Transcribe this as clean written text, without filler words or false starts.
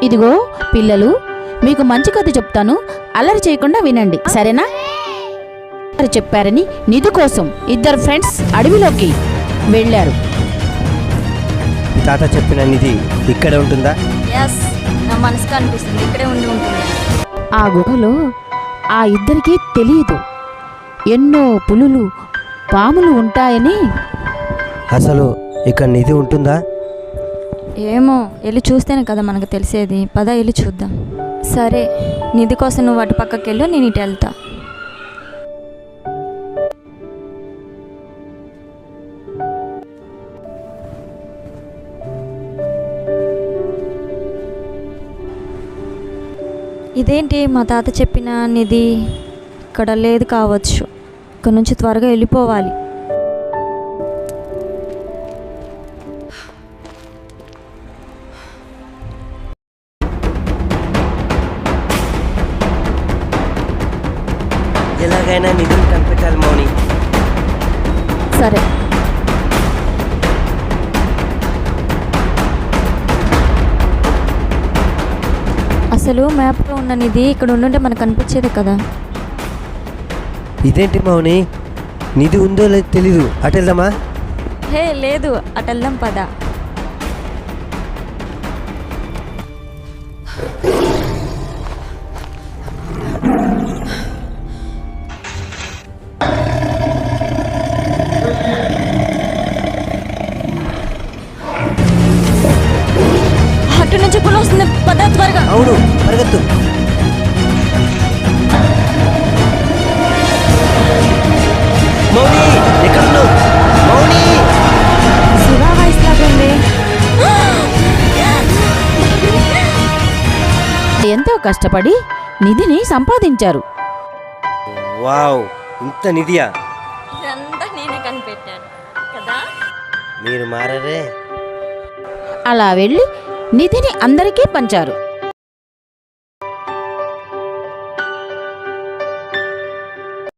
ఇదిగో పిల్లలు, మీకు మంచి కథ చెప్తాను, అల్లరి చేయకుండా వినండి, సరేనా? చెప్పారని నిధి కోసం ఇద్దరు ఫ్రెండ్స్ అడవిలోకి వెళ్ళారు. తాత చెప్పిన నిధి ఇక్కడే ఉంటుందా? ఎస్, నా మనసుకు అనిపిస్తుంది ఇక్కడే ఉంటుంది. ఆ గుహలో ఆ ఇద్దరికీ తెలియదు ఎన్నో పులులు, పాములు ఉంటాయని. అసలు ఇక్కడ నిధి ఉంటుందా? ఏమో, వెళ్ళి చూస్తేనే కదా మనకు తెలిసేది. పద వెళ్ళి చూద్దాం. సరే, నిధి కోసం నువ్వు అటు పక్కకి వెళ్ళు, నేను ఇటు వెళ్తా. ఇదేంటి, మా తాత చెప్పిన నిధి ఇక్కడ లేదు కావచ్చు. ఇక్కడ నుంచి త్వరగా వెళ్ళిపోవాలి. ఎలాగైనా నిధిని కనిపెట్టాలి మౌని. సరే, అసలు మ్యాప్లో ఉన్న నిధి ఇక్కడ ఉండుంటే మనకు కనిపించేదే కదా. ఇదేంటి మౌని, నిధి ఉందో లేదో తెలీదు, అటు వెళ్దామా? హే లేదు, అటు వెళ్దాం పద. అటు నుంచి పులి వస్తుంది, పద త్వరగా. అవును, పరిగెత్తు. మౌని ఎక్కడున్నావు? మౌని! శివా వాయిస్ లాగా ఉంది. ఎంతో కష్టపడి నిధిని సంపాదించారు. వావ్, ఇంత నిధియా? ఇదంతా నేనే కనిపెట్టాను కదా. మీరు మారరే. అలా వెళ్ళి నిధిని అందరికీ పంచారు.